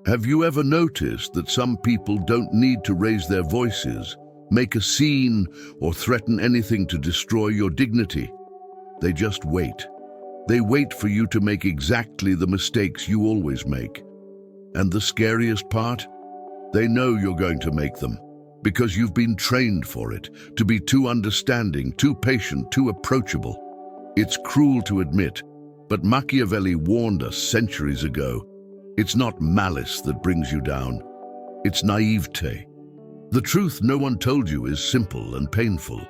Have you ever noticed that some people don't need to raise their voices, make a scene, or threaten anything to destroy your dignity? They just wait. They wait for you to make exactly the mistakes you always make. And the scariest part? They know you're going to make them, because you've been trained for it, to be too understanding, too patient, too approachable. It's cruel to admit, but Machiavelli warned us centuries ago. It's not malice that brings you down. It's naivete. The truth no one told you is simple and painful.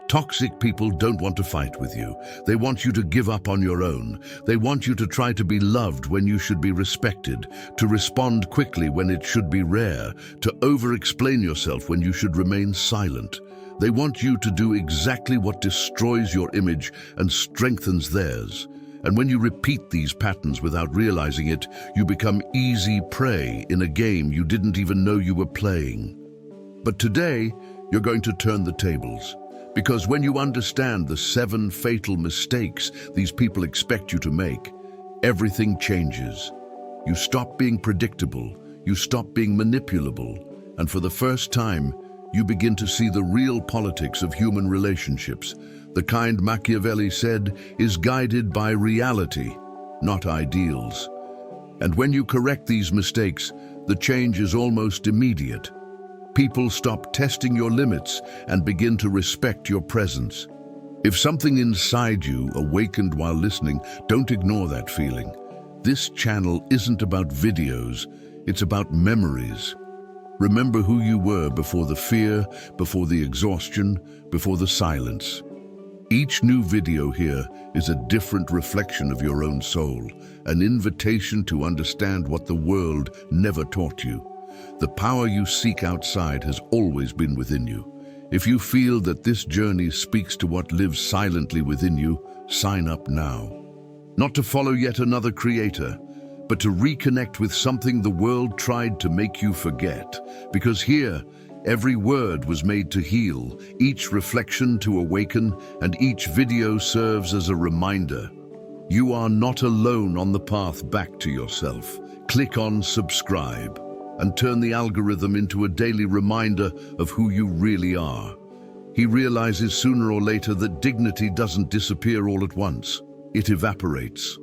Toxic people don't want to fight with you. They want you to give up on your own. They want you to try to be loved when you should be respected, to respond quickly when it should be rare, to over-explain yourself when you should remain silent. They want you to do exactly what destroys your image and strengthens theirs. And when you repeat these patterns without realizing it, you become easy prey in a game you didn't even know you were playing. But today, you're going to turn the tables. Because when you understand the 7 fatal mistakes these people expect you to make, everything changes. You stop being predictable, you stop being manipulable, and for the first time, you begin to see the real politics of human relationships, the kind Machiavelli said is guided by reality, not ideals. And when you correct these mistakes, the change is almost immediate. People stop testing your limits and begin to respect your presence. If something inside you awakened while listening, don't ignore that feeling. This channel isn't about videos, it's about memories. Remember who you were before the fear, before the exhaustion, before the silence. Each new video here is a different reflection of your own soul, an invitation to understand what the world never taught you. The power you seek outside has always been within you. If you feel that this journey speaks to what lives silently within you, sign up now. Not to follow yet another creator, but to reconnect with something the world tried to make you forget. Because here, every word was made to heal, each reflection to awaken, and each video serves as a reminder. You are not alone on the path back to yourself. Click on subscribe and turn the algorithm into a daily reminder of who you really are. He realizes sooner or later that dignity doesn't disappear all at once. It evaporates.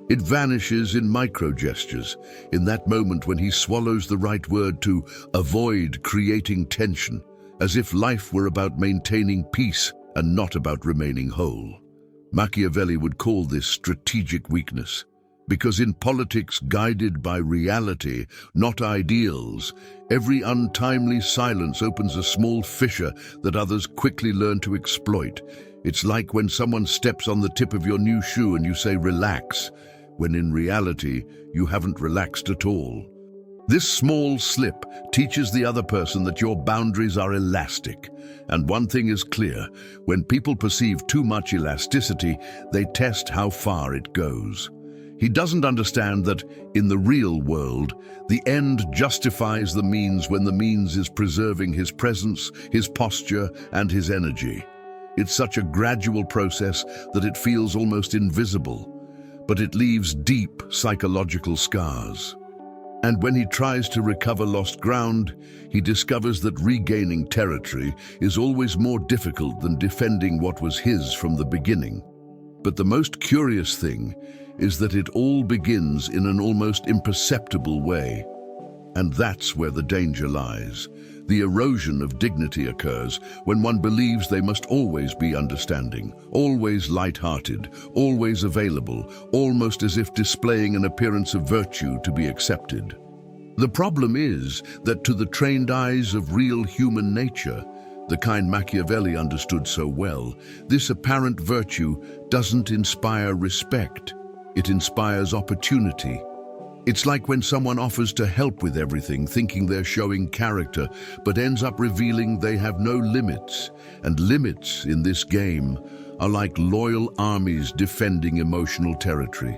It vanishes in micro-gestures, in that moment when he swallows the right word to avoid creating tension, as if life were about maintaining peace and not about remaining whole. Machiavelli would call this strategic weakness, because in politics guided by reality, not ideals, every untimely silence opens a small fissure that others quickly learn to exploit. It's like when someone steps on the tip of your new shoe and you say, "Relax," when in reality, you haven't relaxed at all. This small slip teaches the other person that your boundaries are elastic. And one thing is clear, when people perceive too much elasticity, they test how far it goes. He doesn't understand that, in the real world, the end justifies the means when the means is preserving his presence, his posture, and his energy. It's such a gradual process that it feels almost invisible, but it leaves deep psychological scars. And when he tries to recover lost ground, he discovers that regaining territory is always more difficult than defending what was his from the beginning. But the most curious thing is that it all begins in an almost imperceptible way. And that's where the danger lies. The erosion of dignity occurs when one believes they must always be understanding, always light-hearted, always available, almost as if displaying an appearance of virtue to be accepted. The problem is that to the trained eyes of real human nature, the kind Machiavelli understood so well, this apparent virtue doesn't inspire respect. It inspires opportunity. It's like when someone offers to help with everything, thinking they're showing character, but ends up revealing they have no limits. And limits in this game are like loyal armies defending emotional territory.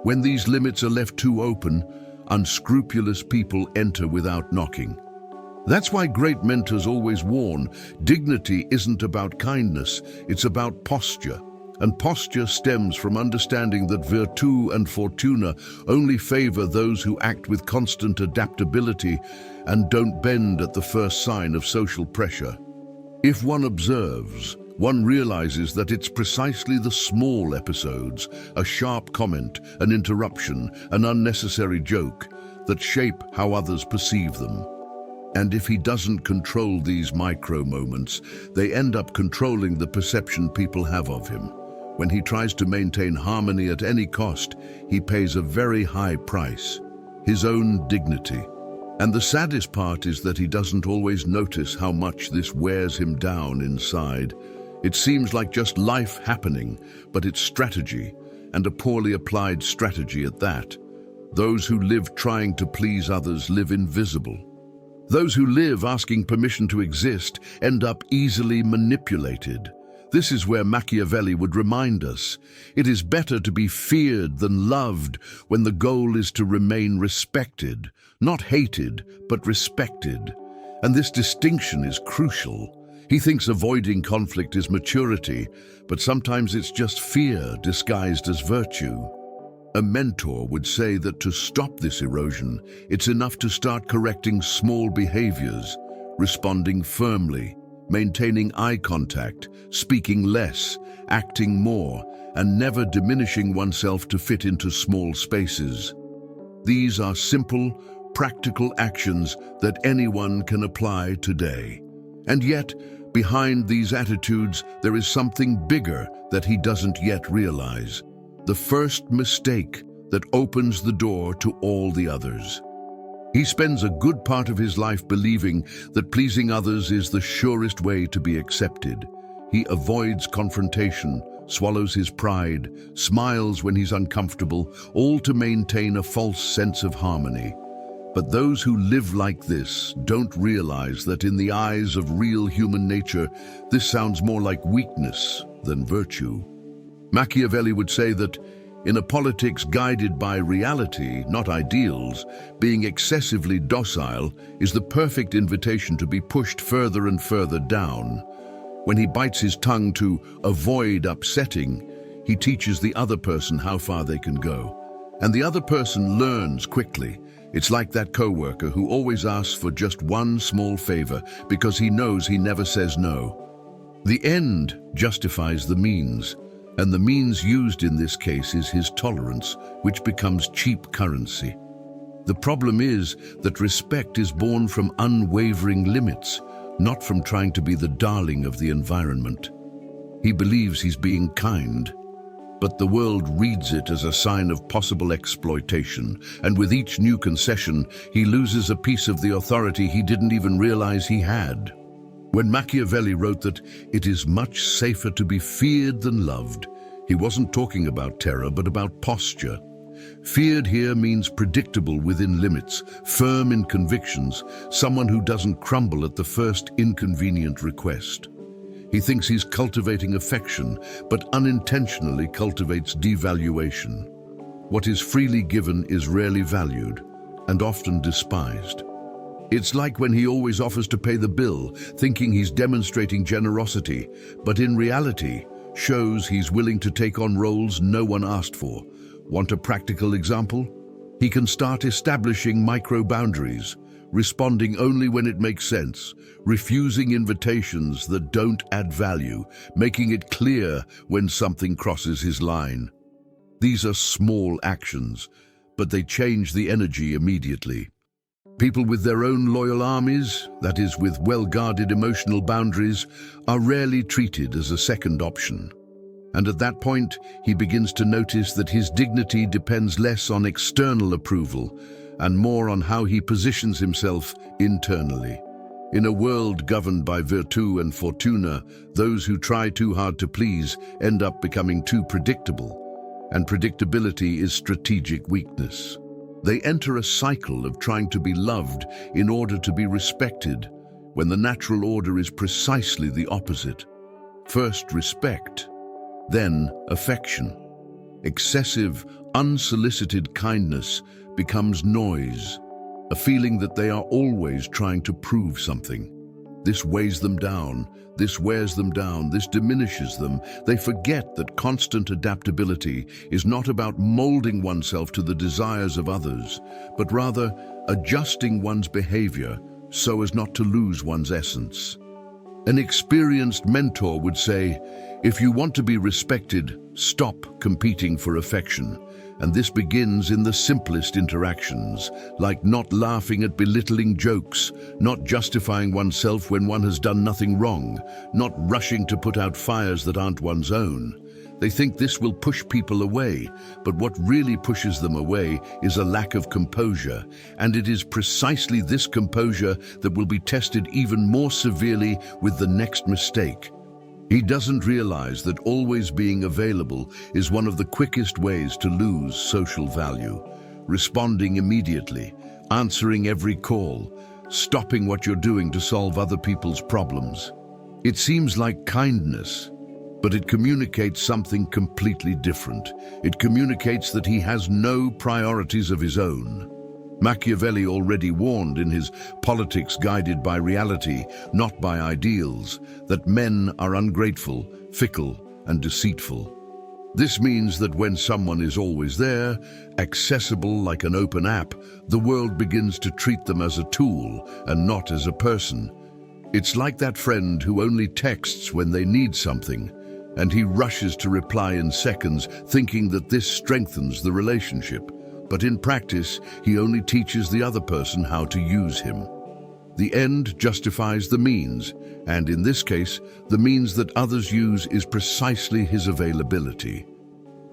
When these limits are left too open, unscrupulous people enter without knocking. That's why great mentors always warn, dignity isn't about kindness, it's about posture. And posture stems from understanding that virtù and fortuna only favor those who act with constant adaptability and don't bend at the first sign of social pressure. If one observes, one realizes that it's precisely the small episodes, a sharp comment, an interruption, an unnecessary joke, that shape how others perceive them. And if he doesn't control these micro moments, they end up controlling the perception people have of him. When he tries to maintain harmony at any cost, he pays a very high price, his own dignity. And the saddest part is that he doesn't always notice how much this wears him down inside. It seems like just life happening, but it's strategy, and a poorly applied strategy at that. Those who live trying to please others live invisible. Those who live asking permission to exist end up easily manipulated. This is where Machiavelli would remind us. It is better to be feared than loved when the goal is to remain respected, not hated, but respected. And this distinction is crucial. He thinks avoiding conflict is maturity, but sometimes it's just fear disguised as virtue. A mentor would say that to stop this erosion, it's enough to start correcting small behaviors, responding firmly, maintaining eye contact, speaking less, acting more, and never diminishing oneself to fit into small spaces. These are simple, practical actions that anyone can apply today. And yet, behind these attitudes, there is something bigger that he doesn't yet realize. The first mistake that opens the door to all the others. He spends a good part of his life believing that pleasing others is the surest way to be accepted. He avoids confrontation, swallows his pride, smiles when he's uncomfortable, all to maintain a false sense of harmony. But those who live like this don't realize that in the eyes of real human nature, this sounds more like weakness than virtue. Machiavelli would say that in a politics guided by reality, not ideals, being excessively docile is the perfect invitation to be pushed further and further down. When he bites his tongue to avoid upsetting, he teaches the other person how far they can go. And the other person learns quickly. It's like that coworker who always asks for just one small favor because he knows he never says no. The end justifies the means. And the means used in this case is his tolerance, which becomes cheap currency. The problem is that respect is born from unwavering limits, not from trying to be the darling of the environment. He believes he's being kind, but the world reads it as a sign of possible exploitation, and with each new concession, he loses a piece of the authority he didn't even realize he had. When Machiavelli wrote that it is much safer to be feared than loved, he wasn't talking about terror, but about posture. Feared here means predictable within limits, firm in convictions, someone who doesn't crumble at the first inconvenient request. He thinks he's cultivating affection, but unintentionally cultivates devaluation. What is freely given is rarely valued, and often despised. It's like when he always offers to pay the bill, thinking he's demonstrating generosity, but in reality, shows he's willing to take on roles no one asked for. Want a practical example? He can start establishing micro-boundaries, responding only when it makes sense, refusing invitations that don't add value, making it clear when something crosses his line. These are small actions, but they change the energy immediately. People with their own loyal armies, that is, with well-guarded emotional boundaries, are rarely treated as a second option. And at that point, he begins to notice that his dignity depends less on external approval and more on how he positions himself internally. In a world governed by virtù and fortuna, those who try too hard to please end up becoming too predictable, and predictability is strategic weakness. They enter a cycle of trying to be loved in order to be respected, when the natural order is precisely the opposite. First respect, then affection. Excessive, unsolicited kindness becomes noise, a feeling that they are always trying to prove something. This weighs them down, this wears them down, this diminishes them. They forget that constant adaptability is not about molding oneself to the desires of others, but rather adjusting one's behavior so as not to lose one's essence. An experienced mentor would say, if you want to be respected, stop competing for affection. And this begins in the simplest interactions, like not laughing at belittling jokes, not justifying oneself when one has done nothing wrong, not rushing to put out fires that aren't one's own. They think this will push people away, but what really pushes them away is a lack of composure, and it is precisely this composure that will be tested even more severely with the next mistake. He doesn't realize that always being available is one of the quickest ways to lose social value. Responding immediately, answering every call, stopping what you're doing to solve other people's problems. It seems like kindness, but it communicates something completely different. It communicates that he has no priorities of his own. Machiavelli already warned in his Politics Guided by Reality, Not by Ideals, that men are ungrateful, fickle, and deceitful. This means that when someone is always there, accessible like an open app, the world begins to treat them as a tool and not as a person. It's like that friend who only texts when they need something, and he rushes to reply in seconds, thinking that this strengthens the relationship. But in practice, he only teaches the other person how to use him. The end justifies the means, and in this case, the means that others use is precisely his availability.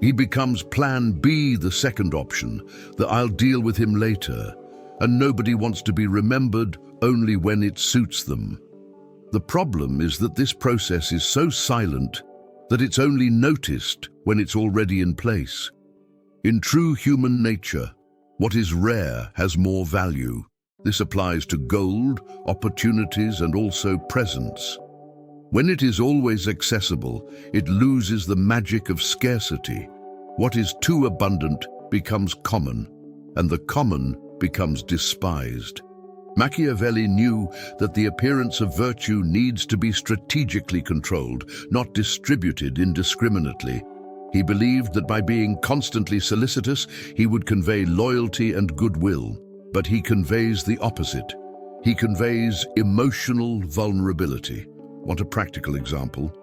He becomes Plan B, the second option, the I'll deal with him later, and nobody wants to be remembered only when it suits them. The problem is that this process is so silent that it's only noticed when it's already in place. In true human nature, what is rare has more value. This applies to gold, opportunities, and also presence. When it is always accessible, it loses the magic of scarcity. What is too abundant becomes common, and the common becomes despised. Machiavelli knew that the appearance of virtue needs to be strategically controlled, not distributed indiscriminately. He believed that by being constantly solicitous, he would convey loyalty and goodwill, but he conveys the opposite. He conveys emotional vulnerability. Want a practical example?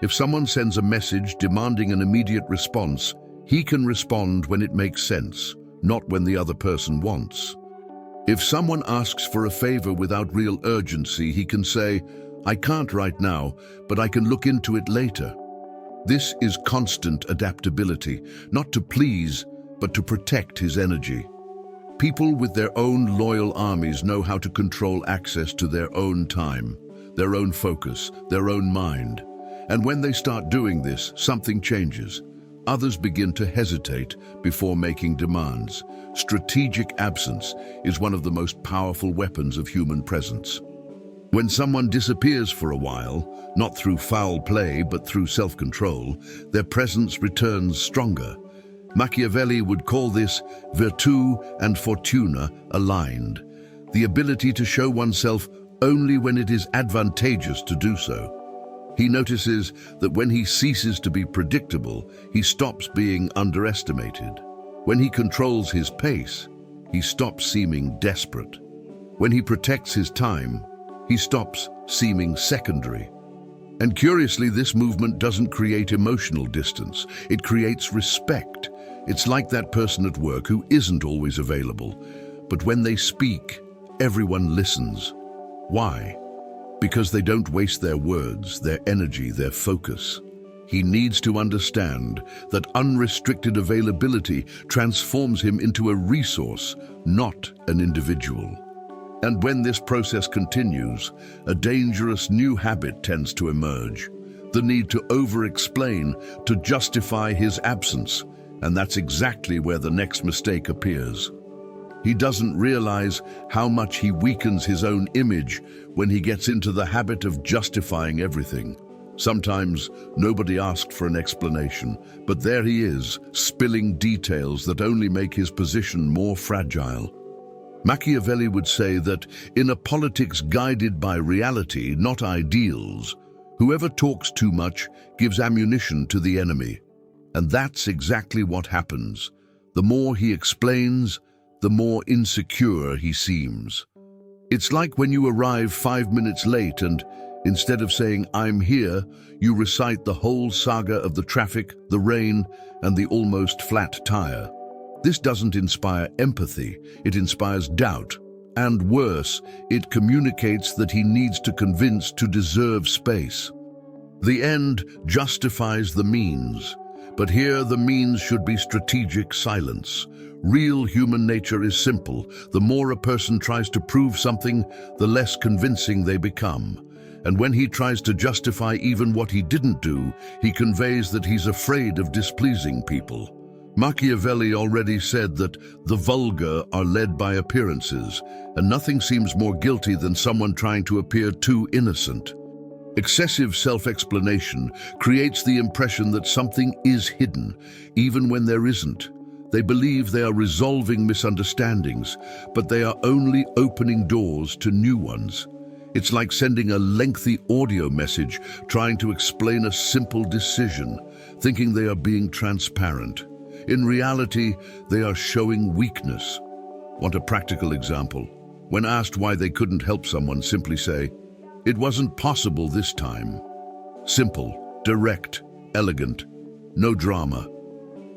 If someone sends a message demanding an immediate response, he can respond when it makes sense, not when the other person wants. If someone asks for a favor without real urgency, he can say, "I can't right now, but I can look into it later." This is constant adaptability, not to please, but to protect his energy. People with their own loyal armies know how to control access to their own time, their own focus, their own mind. And when they start doing this, something changes. Others begin to hesitate before making demands. Strategic absence is one of the most powerful weapons of human presence. When someone disappears for a while, not through foul play but through self-control, their presence returns stronger. Machiavelli would call this virtù and fortuna aligned, the ability to show oneself only when it is advantageous to do so. He notices that when he ceases to be predictable, he stops being underestimated. When he controls his pace, he stops seeming desperate. When he protects his time, he stops seeming secondary. And curiously, this movement doesn't create emotional distance. It creates respect. It's like that person at work who isn't always available, but when they speak, everyone listens. Why? Because they don't waste their words, their energy, their focus. He needs to understand that unrestricted availability transforms him into a resource, not an individual. And when this process continues, a dangerous new habit tends to emerge. The need to over-explain, to justify his absence. And that's exactly where the next mistake appears. He doesn't realize how much he weakens his own image when he gets into the habit of justifying everything. Sometimes nobody asked for an explanation, but there he is, spilling details that only make his position more fragile. Machiavelli would say that in a politics guided by reality, not ideals, whoever talks too much gives ammunition to the enemy. And that's exactly what happens. The more he explains, the more insecure he seems. It's like when you arrive 5 minutes late and, instead of saying, "I'm here," you recite the whole saga of the traffic, the rain, and the almost flat tire. This doesn't inspire empathy, it inspires doubt. And worse, it communicates that he needs to convince to deserve space. The end justifies the means, but here the means should be strategic silence. Real human nature is simple. The more a person tries to prove something, the less convincing they become. And when he tries to justify even what he didn't do, he conveys that he's afraid of displeasing people. Machiavelli already said that the vulgar are led by appearances, and nothing seems more guilty than someone trying to appear too innocent. Excessive self-explanation creates the impression that something is hidden, even when there isn't. They believe they are resolving misunderstandings, but they are only opening doors to new ones. It's like sending a lengthy audio message trying to explain a simple decision, thinking they are being transparent. In reality, they are showing weakness. Want a practical example? When asked why they couldn't help someone, simply say, "It wasn't possible this time." Simple, direct, elegant, no drama.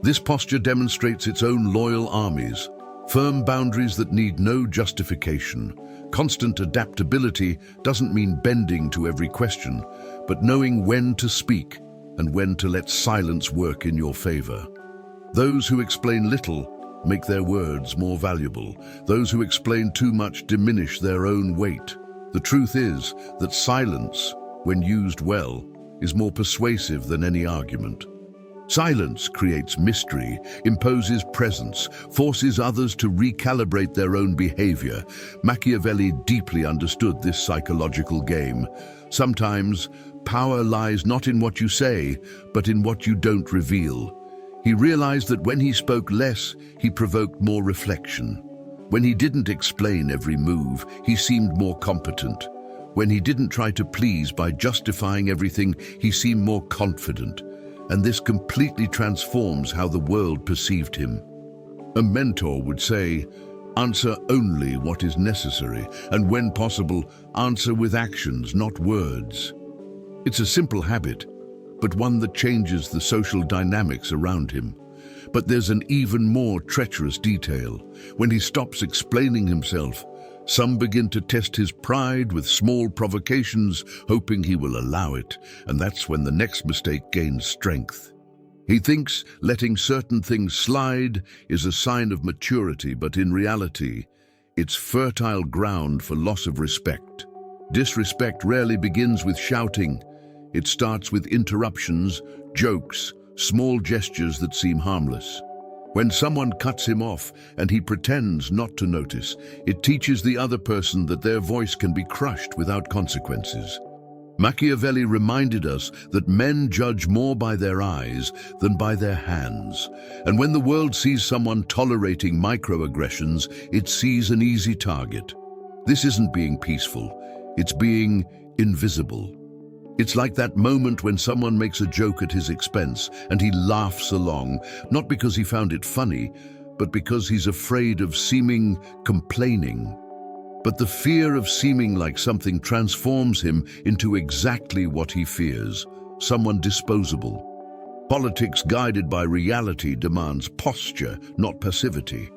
This posture demonstrates its own loyal armies, firm boundaries that need no justification. Constant adaptability doesn't mean bending to every question, but knowing when to speak and when to let silence work in your favor. Those who explain little make their words more valuable. Those who explain too much diminish their own weight. The truth is that silence, when used well, is more persuasive than any argument. Silence creates mystery, imposes presence, forces others to recalibrate their own behavior. Machiavelli deeply understood this psychological game. Sometimes, power lies not in what you say, but in what you don't reveal. He realized that when he spoke less, he provoked more reflection. When he didn't explain every move, he seemed more competent. When he didn't try to please by justifying everything, he seemed more confident. And this completely transforms how the world perceived him. A mentor would say, "Answer only what is necessary, and when possible, answer with actions, not words." It's a simple habit, but one that changes the social dynamics around him. But there's an even more treacherous detail. When he stops explaining himself, some begin to test his pride with small provocations, hoping he will allow it, and that's when the next mistake gains strength. He thinks letting certain things slide is a sign of maturity, but in reality, it's fertile ground for loss of respect. Disrespect rarely begins with shouting. It starts with interruptions, jokes, small gestures that seem harmless. When someone cuts him off and he pretends not to notice, it teaches the other person that their voice can be crushed without consequences. Machiavelli reminded us that men judge more by their eyes than by their hands. And when the world sees someone tolerating microaggressions, it sees an easy target. This isn't being peaceful, it's being invisible. It's like that moment when someone makes a joke at his expense and he laughs along, not because he found it funny, but because he's afraid of seeming complaining. But the fear of seeming like something transforms him into exactly what he fears, someone disposable. Politics guided by reality demands posture, not passivity.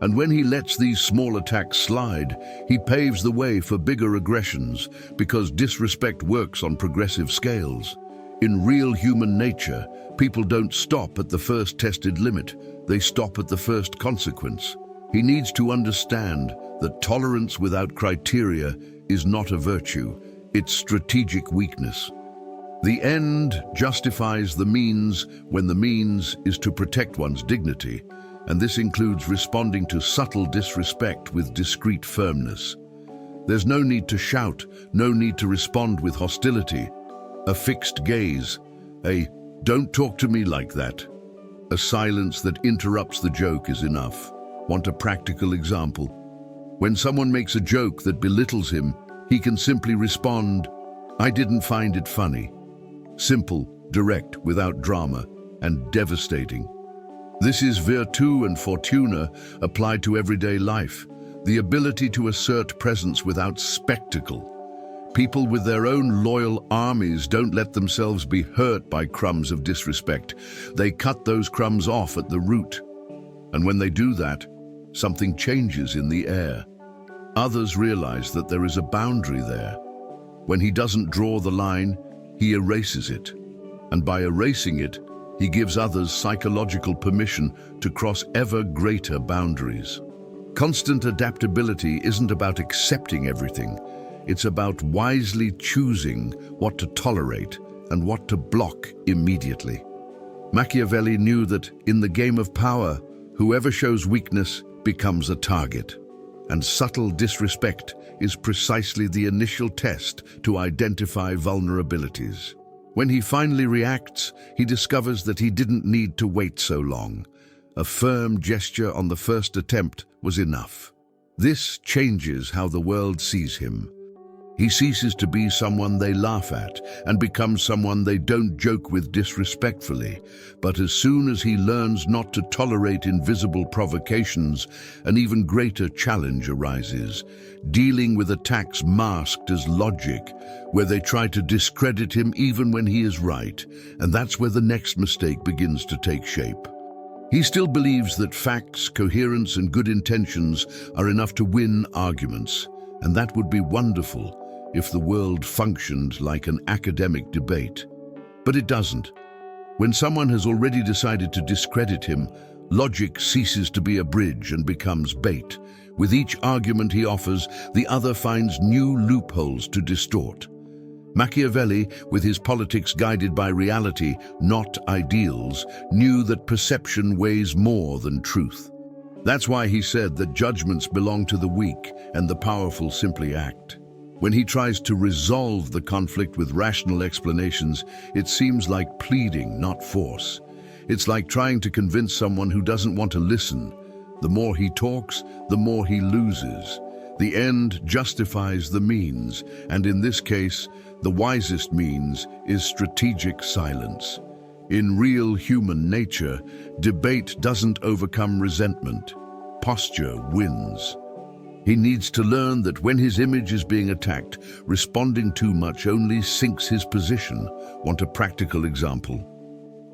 And when he lets these small attacks slide, he paves the way for bigger aggressions, because disrespect works on progressive scales. In real human nature, people don't stop at the first tested limit, they stop at the first consequence. He needs to understand that tolerance without criteria is not a virtue, it's strategic weakness. The end justifies the means when the means is to protect one's dignity, and this includes responding to subtle disrespect with discreet firmness. There's no need to shout, no need to respond with hostility. A fixed gaze, a "don't talk to me like that," a silence that interrupts the joke is enough. Want a practical example? When someone makes a joke that belittles him, he can simply respond, "I didn't find it funny." Simple, direct, without drama, and devastating. This is virtù and fortuna applied to everyday life, the ability to assert presence without spectacle. People with their own loyal armies don't let themselves be hurt by crumbs of disrespect. They cut those crumbs off at the root. And when they do that, something changes in the air. Others realize that there is a boundary there. When he doesn't draw the line, he erases it. And by erasing it, he gives others psychological permission to cross ever greater boundaries. Constant adaptability isn't about accepting everything. It's about wisely choosing what to tolerate and what to block immediately. Machiavelli knew that in the game of power, whoever shows weakness becomes a target. And subtle disrespect is precisely the initial test to identify vulnerabilities. When he finally reacts, he discovers that he didn't need to wait so long. A firm gesture on the first attempt was enough. This changes how the world sees him. He ceases to be someone they laugh at and becomes someone they don't joke with disrespectfully. But as soon as he learns not to tolerate invisible provocations, an even greater challenge arises, dealing with attacks masked as logic, where they try to discredit him even when he is right, and that's where the next mistake begins to take shape. He still believes that facts, coherence, and good intentions are enough to win arguments, and that would be wonderful if the world functioned like an academic debate. But it doesn't. When someone has already decided to discredit him, logic ceases to be a bridge and becomes bait. With each argument he offers, the other finds new loopholes to distort. Machiavelli, with his politics guided by reality, not ideals, knew that perception weighs more than truth. That's why he said that judgments belong to the weak and the powerful simply act. When he tries to resolve the conflict with rational explanations, it seems like pleading, not force. It's like trying to convince someone who doesn't want to listen. The more he talks, the more he loses. The end justifies the means, and in this case, the wisest means is strategic silence. In real human nature, debate doesn't overcome resentment. Posture wins. He needs to learn that when his image is being attacked, responding too much only sinks his position. Want a practical example?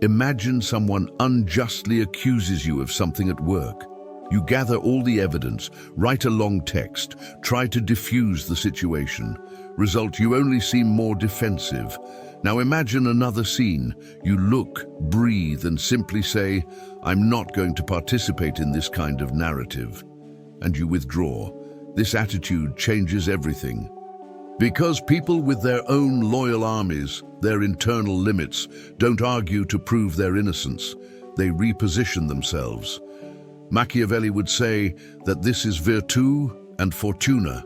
Imagine someone unjustly accuses you of something at work. You gather all the evidence, write a long text, try to diffuse the situation. Result, you only seem more defensive. Now imagine another scene. You look, breathe, and simply say, "I'm not going to participate in this kind of narrative." And you withdraw. This attitude changes everything. Because people with their own loyal armies, their internal limits, don't argue to prove their innocence. They reposition themselves. Machiavelli would say that this is virtù and fortuna,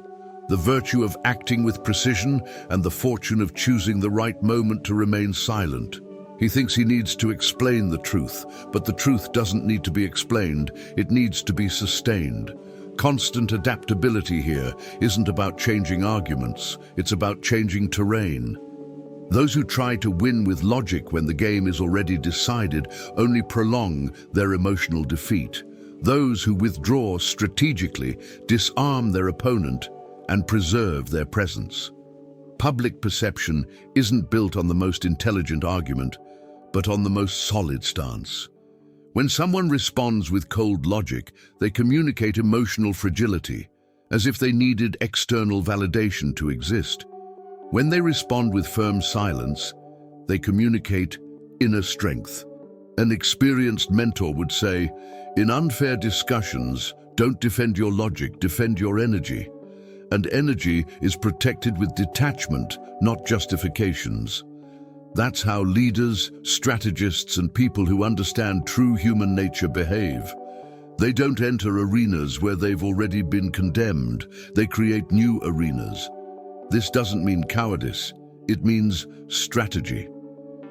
the virtue of acting with precision and the fortune of choosing the right moment to remain silent. He thinks he needs to explain the truth, but the truth doesn't need to be explained, it needs to be sustained. Constant adaptability here isn't about changing arguments, it's about changing terrain. Those who try to win with logic when the game is already decided only prolong their emotional defeat. Those who withdraw strategically disarm their opponent and preserve their presence. Public perception isn't built on the most intelligent argument, but on the most solid stance. When someone responds with cold logic, they communicate emotional fragility, as if they needed external validation to exist. When they respond with firm silence, they communicate inner strength. An experienced mentor would say, "In unfair discussions, don't defend your logic, defend your energy." And energy is protected with detachment, not justifications. That's how leaders, strategists, and people who understand true human nature behave. They don't enter arenas where they've already been condemned. They create new arenas. This doesn't mean cowardice. It means strategy.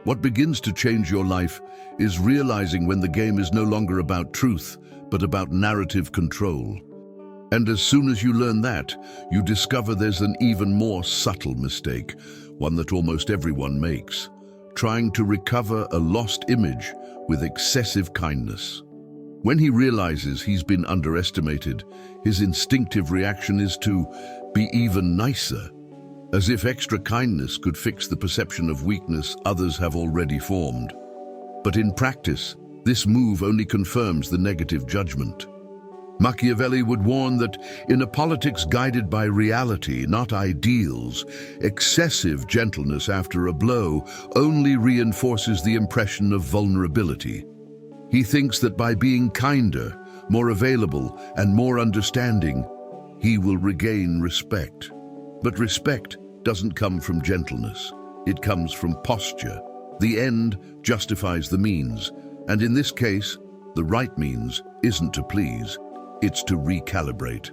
What begins to change your life is realizing when the game is no longer about truth, but about narrative control. And as soon as you learn that, you discover there's an even more subtle mistake, one that almost everyone makes: trying to recover a lost image with excessive kindness. When he realizes he's been underestimated, his instinctive reaction is to be even nicer, as if extra kindness could fix the perception of weakness others have already formed. But in practice, this move only confirms the negative judgment. Machiavelli would warn that in a politics guided by reality, not ideals, excessive gentleness after a blow only reinforces the impression of vulnerability. He thinks that by being kinder, more available, and more understanding, he will regain respect. But respect doesn't come from gentleness. It comes from posture. The end justifies the means, and in this case, the right means isn't to please, it's to recalibrate.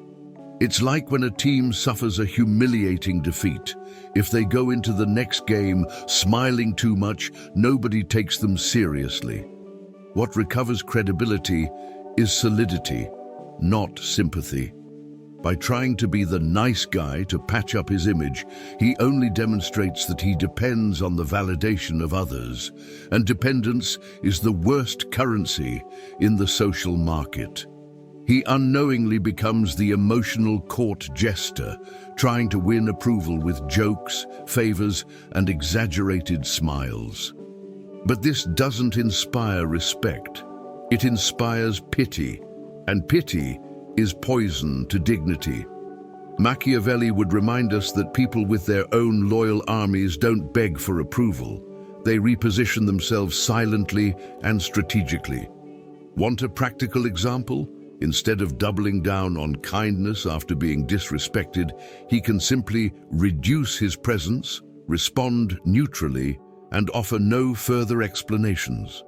It's like when a team suffers a humiliating defeat. If they go into the next game smiling too much, nobody takes them seriously. What recovers credibility is solidity, not sympathy. By trying to be the nice guy to patch up his image, he only demonstrates that he depends on the validation of others, and dependence is the worst currency in the social market. He unknowingly becomes the emotional court jester, trying to win approval with jokes, favors, and exaggerated smiles. But this doesn't inspire respect. It inspires pity, and pity is poison to dignity. Machiavelli would remind us that people with their own loyal armies don't beg for approval. They reposition themselves silently and strategically. Want a practical example? Instead of doubling down on kindness after being disrespected, he can simply reduce his presence, respond neutrally, and offer no further explanations.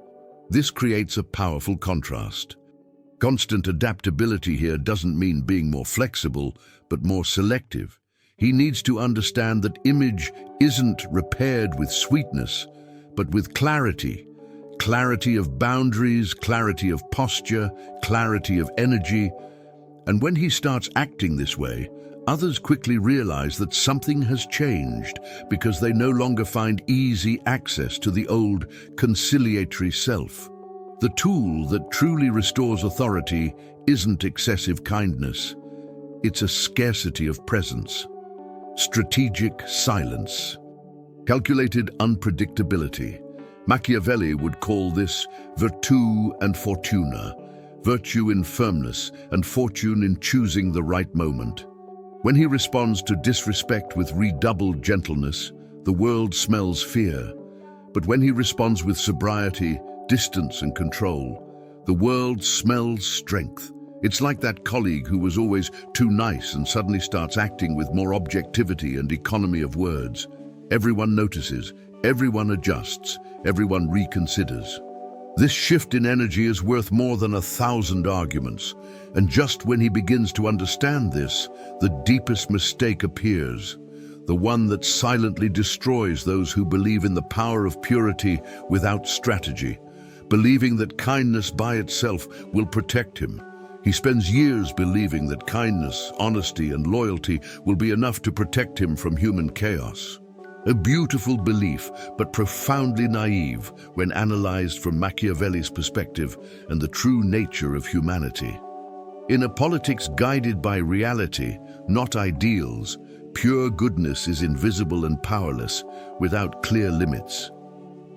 This creates a powerful contrast. Constant adaptability here doesn't mean being more flexible, but more selective. He needs to understand that image isn't repaired with sweetness, but with clarity. Clarity of boundaries, clarity of posture, clarity of energy. And when he starts acting this way, others quickly realize that something has changed because they no longer find easy access to the old conciliatory self. The tool that truly restores authority isn't excessive kindness. It's a scarcity of presence, strategic silence, calculated unpredictability. Machiavelli would call this virtù and fortuna, virtue in firmness and fortune in choosing the right moment. When he responds to disrespect with redoubled gentleness, the world smells fear. But when he responds with sobriety, distance and control, the world smells strength. It's like that colleague who was always too nice and suddenly starts acting with more objectivity and economy of words. Everyone notices, everyone adjusts, everyone reconsiders. This shift in energy is worth more than 1,000 arguments. And just when he begins to understand this, the deepest mistake appears, the one that silently destroys those who believe in the power of purity without strategy, believing that kindness by itself will protect him. He spends years believing that kindness, honesty, and loyalty will be enough to protect him from human chaos. A beautiful belief, but profoundly naive when analyzed from Machiavelli's perspective and the true nature of humanity. In a politics guided by reality, not ideals, pure goodness is invisible and powerless, without clear limits.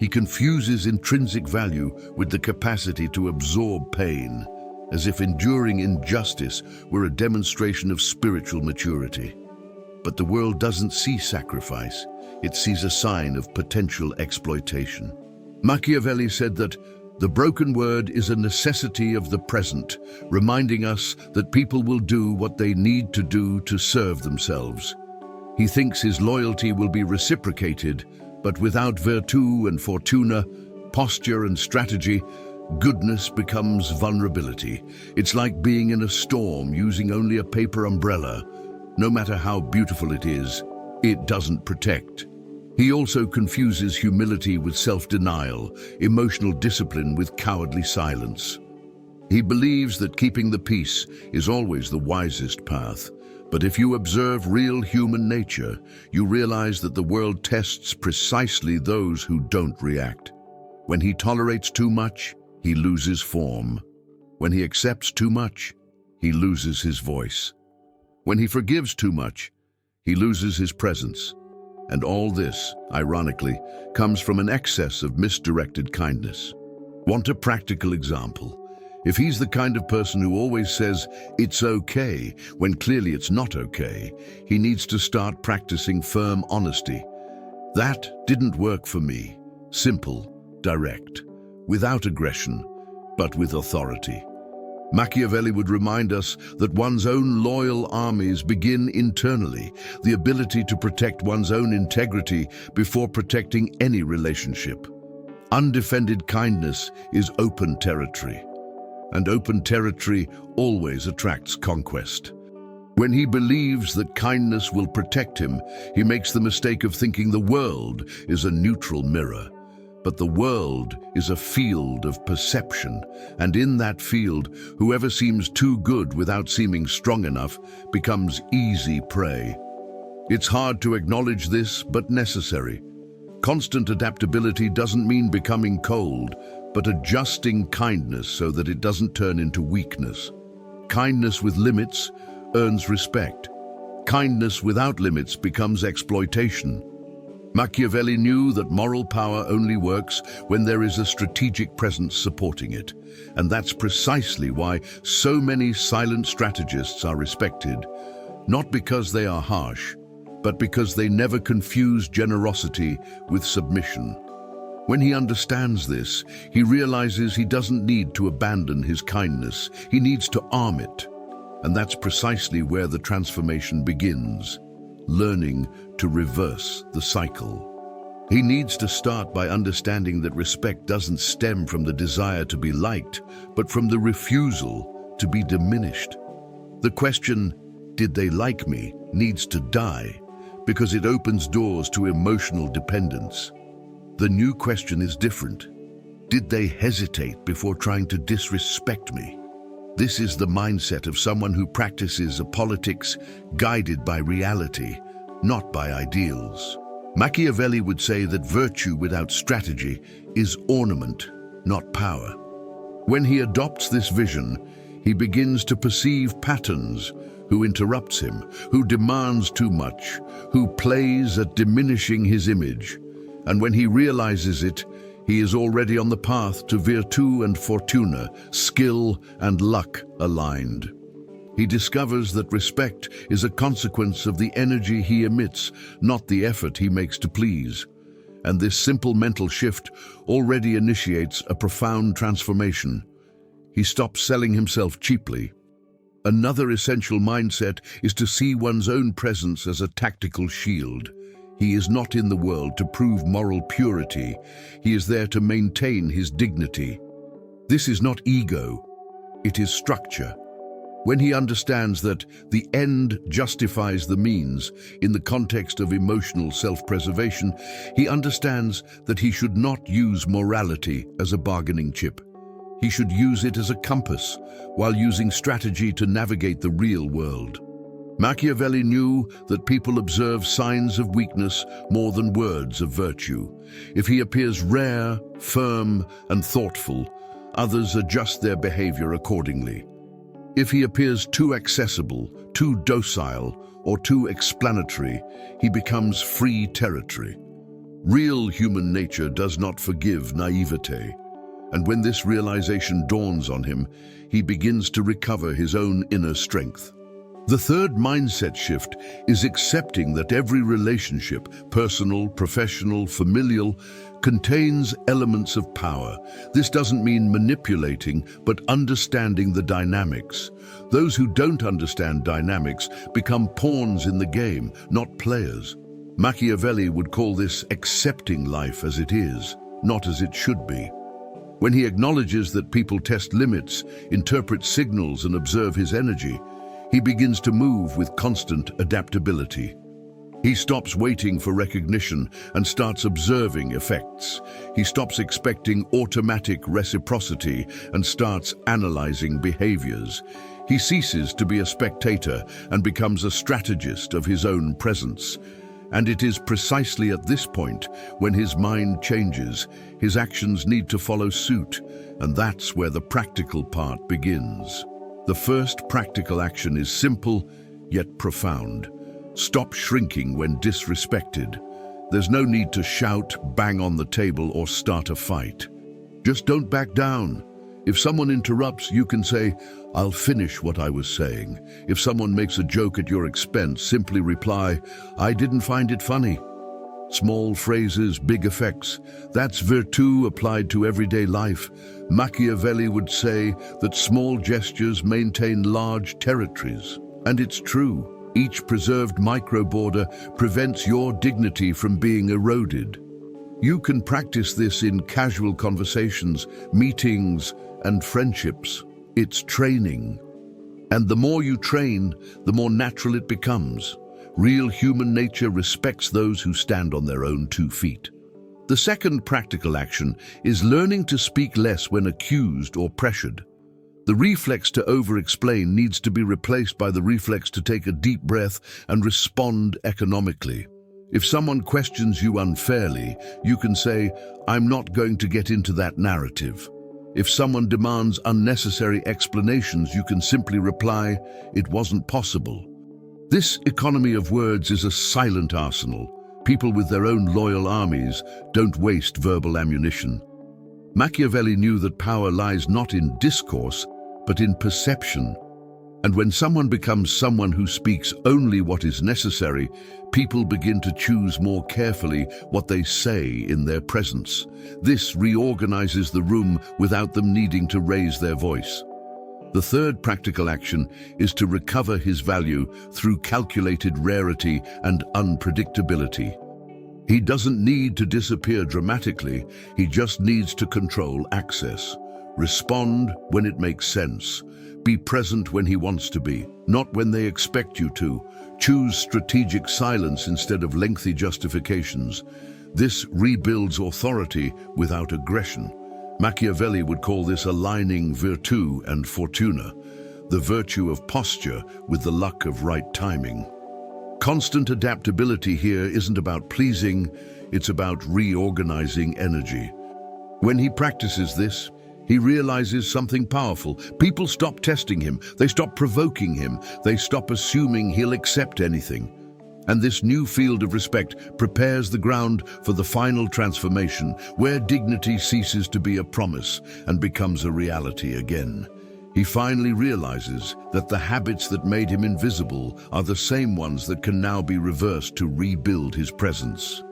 He confuses intrinsic value with the capacity to absorb pain, as if enduring injustice were a demonstration of spiritual maturity. But the world doesn't see sacrifice. It sees a sign of potential exploitation. Machiavelli said that the broken word is a necessity of the present, reminding us that people will do what they need to do to serve themselves. He thinks his loyalty will be reciprocated, but without virtù and fortuna, posture and strategy, goodness becomes vulnerability. It's like being in a storm using only a paper umbrella. No matter how beautiful it is, it doesn't protect. He also confuses humility with self-denial, emotional discipline with cowardly silence. He believes that keeping the peace is always the wisest path. But if you observe real human nature, you realize that the world tests precisely those who don't react. When he tolerates too much, he loses form. When he accepts too much, he loses his voice. When he forgives too much, he loses his presence. And all this, ironically, comes from an excess of misdirected kindness. Want a practical example? If he's the kind of person who always says, "It's okay," when clearly it's not okay, he needs to start practicing firm honesty. That didn't work for me. Simple, direct, without aggression, but with authority. Machiavelli would remind us that one's own loyal armies begin internally, the ability to protect one's own integrity before protecting any relationship. Undefended kindness is open territory, and open territory always attracts conquest. When he believes that kindness will protect him, he makes the mistake of thinking the world is a neutral mirror. But the world is a field of perception, and in that field, whoever seems too good without seeming strong enough becomes easy prey. It's hard to acknowledge this, but necessary. Constant adaptability doesn't mean becoming cold, but adjusting kindness so that it doesn't turn into weakness. Kindness with limits earns respect. Kindness without limits becomes exploitation. Machiavelli knew that moral power only works when there is a strategic presence supporting it. And that's precisely why so many silent strategists are respected, not because they are harsh, but because they never confuse generosity with submission. When he understands this, he realizes he doesn't need to abandon his kindness, he needs to arm it. And that's precisely where the transformation begins. Learning to reverse the cycle. He needs to start by understanding that respect doesn't stem from the desire to be liked, but from the refusal to be diminished. The question, "Did they like me?" needs to die, because it opens doors to emotional dependence. The new question is different. Did they hesitate before trying to disrespect me? This is the mindset of someone who practices a politics guided by reality, not by ideals. Machiavelli would say that virtue without strategy is ornament, not power. When he adopts this vision, he begins to perceive patterns: who interrupts him, who demands too much, who plays at diminishing his image. And when he realizes it, he is already on the path to virtu and fortuna, skill and luck aligned. He discovers that respect is a consequence of the energy he emits, not the effort he makes to please. And this simple mental shift already initiates a profound transformation. He stops selling himself cheaply. Another essential mindset is to see one's own presence as a tactical shield. He is not in the world to prove moral purity. He is there to maintain his dignity. This is not ego, it is structure. When he understands that the end justifies the means in the context of emotional self-preservation, he understands that he should not use morality as a bargaining chip. He should use it as a compass, while using strategy to navigate the real world. Machiavelli knew that people observe signs of weakness more than words of virtue. If he appears rare, firm, and thoughtful, others adjust their behavior accordingly. If he appears too accessible, too docile, or too explanatory, he becomes free territory. Real human nature does not forgive naivete. And when this realization dawns on him, he begins to recover his own inner strength. The third mindset shift is accepting that every relationship, personal, professional, familial, contains elements of power. This doesn't mean manipulating, but understanding the dynamics. Those who don't understand dynamics become pawns in the game, not players. Machiavelli would call this accepting life as it is, not as it should be. When he acknowledges that people test limits, interpret signals, and observe his energy, he begins to move with constant adaptability. He stops waiting for recognition and starts observing effects. He stops expecting automatic reciprocity and starts analyzing behaviors. He ceases to be a spectator and becomes a strategist of his own presence. And it is precisely at this point, when his mind changes, his actions need to follow suit, and that's where the practical part begins. The first practical action is simple, yet profound. Stop shrinking when disrespected. There's no need to shout, bang on the table, or start a fight. Just don't back down. If someone interrupts, you can say, "I'll finish what I was saying." If someone makes a joke at your expense, simply reply, "I didn't find it funny." Small phrases, big effects. That's virtue applied to everyday life. Machiavelli would say that small gestures maintain large territories. And it's true. Each preserved micro-border prevents your dignity from being eroded. You can practice this in casual conversations, meetings, and friendships. It's training. And the more you train, the more natural it becomes. Real human nature respects those who stand on their own 2 feet. The second practical action is learning to speak less when accused or pressured. The reflex to over-explain needs to be replaced by the reflex to take a deep breath and respond economically. If someone questions you unfairly, you can say, "I'm not going to get into that narrative." If someone demands unnecessary explanations, you can simply reply, "It wasn't possible." This economy of words is a silent arsenal. People with their own loyal armies don't waste verbal ammunition. Machiavelli knew that power lies not in discourse, but in perception. And when someone becomes someone who speaks only what is necessary, people begin to choose more carefully what they say in their presence. This reorganizes the room without them needing to raise their voice. The third practical action is to recover his value through calculated rarity and unpredictability. He doesn't need to disappear dramatically, he just needs to control access. Respond when it makes sense. Be present when he wants to be, not when they expect you to. Choose strategic silence instead of lengthy justifications. This rebuilds authority without aggression. Machiavelli would call this aligning virtù and fortuna, the virtue of posture with the luck of right timing. Constant adaptability here isn't about pleasing, it's about reorganizing energy. When he practices this, he realizes something powerful. People stop testing him, they stop provoking him, they stop assuming he'll accept anything. And this new field of respect prepares the ground for the final transformation, where dignity ceases to be a promise and becomes a reality again. He finally realizes that the habits that made him invisible are the same ones that can now be reversed to rebuild his presence.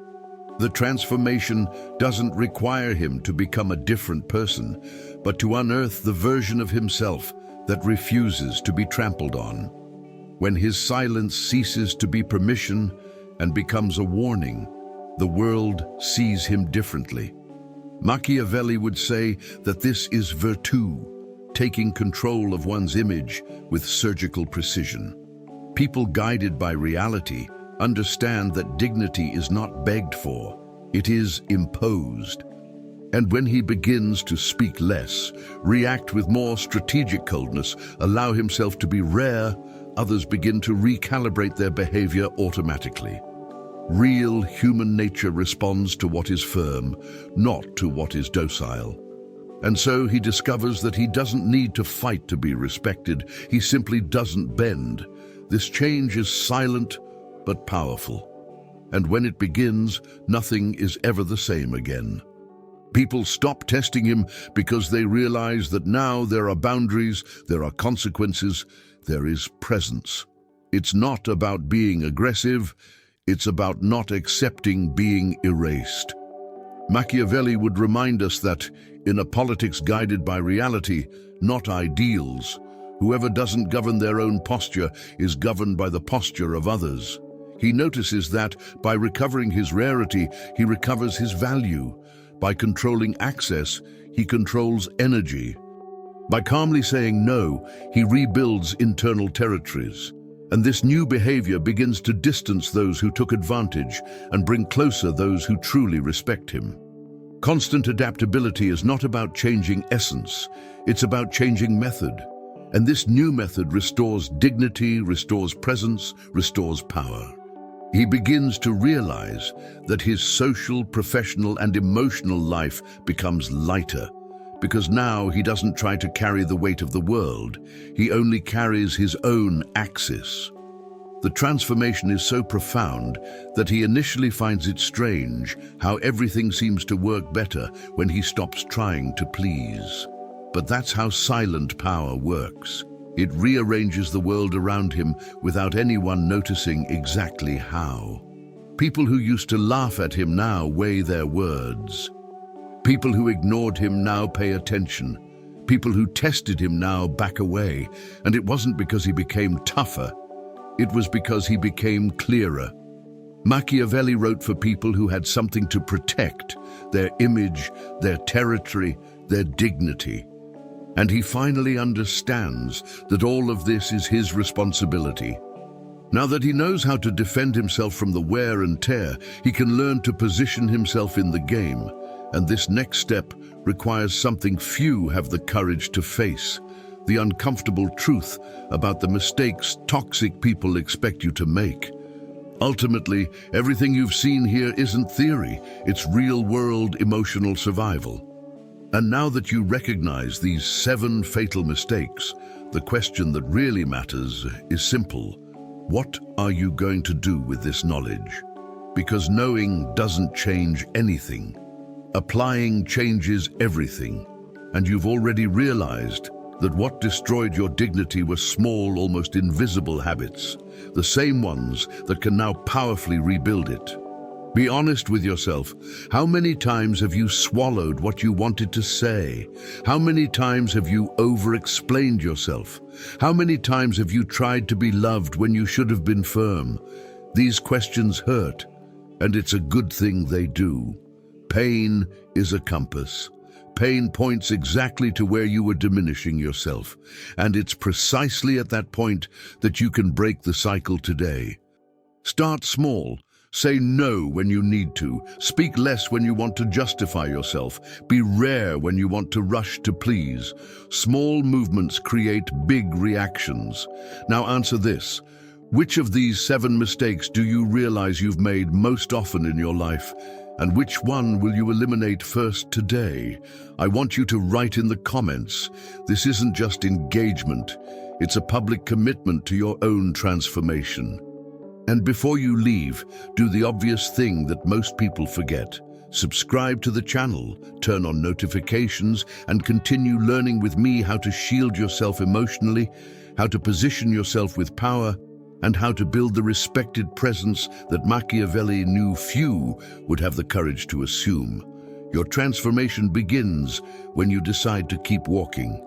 The transformation doesn't require him to become a different person, but to unearth the version of himself that refuses to be trampled on. When his silence ceases to be permission and becomes a warning, the world sees him differently. Machiavelli would say that this is virtù, taking control of one's image with surgical precision. People guided by reality understand that dignity is not begged for, it is imposed. And when he begins to speak less, react with more strategic coldness, allow himself to be rare, others begin to recalibrate their behavior automatically. Real human nature responds to what is firm, not to what is docile. And so he discovers that he doesn't need to fight to be respected, he simply doesn't bend. This change is silent but powerful. And when it begins, nothing is ever the same again. People stop testing him because they realize that now there are boundaries, there are consequences, there is presence. It's not about being aggressive, it's about not accepting being erased. Machiavelli would remind us that, in a politics guided by reality, not ideals, whoever doesn't govern their own posture is governed by the posture of others. He notices that, by recovering his rarity, he recovers his value. By controlling access, he controls energy. By calmly saying no, he rebuilds internal territories. And this new behavior begins to distance those who took advantage and bring closer those who truly respect him. Constant adaptability is not about changing essence, it's about changing method. And this new method restores dignity, restores presence, restores power. He begins to realize that his social, professional, and emotional life becomes lighter, because now he doesn't try to carry the weight of the world, he only carries his own axis. The transformation is so profound that he initially finds it strange how everything seems to work better when he stops trying to please. But that's how silent power works. It rearranges the world around him without anyone noticing exactly how. People who used to laugh at him now weigh their words. People who ignored him now pay attention. People who tested him now back away. And it wasn't because he became tougher. It was because he became clearer. Machiavelli wrote for people who had something to protect, their image, their territory, their dignity. And he finally understands that all of this is his responsibility. Now that he knows how to defend himself from the wear and tear, he can learn to position himself in the game. And this next step requires something few have the courage to face: the uncomfortable truth about the mistakes toxic people expect you to make. Ultimately, everything you've seen here isn't theory, it's real-world emotional survival. And now that you recognize these 7 fatal mistakes, the question that really matters is simple. What are you going to do with this knowledge? Because knowing doesn't change anything. Applying changes everything. And you've already realized that what destroyed your dignity were small, almost invisible habits, the same ones that can now powerfully rebuild it. Be honest with yourself. How many times have you swallowed what you wanted to say? How many times have you over-explained yourself? How many times have you tried to be loved when you should have been firm? These questions hurt, and it's a good thing they do. Pain is a compass. Pain points exactly to where you were diminishing yourself, and it's precisely at that point that you can break the cycle today. Start small. Say no when you need to. Speak less when you want to justify yourself. Be rare when you want to rush to please. Small movements create big reactions. Now answer this. Which of these 7 mistakes do you realize you've made most often in your life? And which one will you eliminate first today? I want you to write in the comments. This isn't just engagement. It's a public commitment to your own transformation. And before you leave, do the obvious thing that most people forget. Subscribe to the channel, turn on notifications, and continue learning with me how to shield yourself emotionally, how to position yourself with power, and how to build the respected presence that Machiavelli knew few would have the courage to assume. Your transformation begins when you decide to keep walking.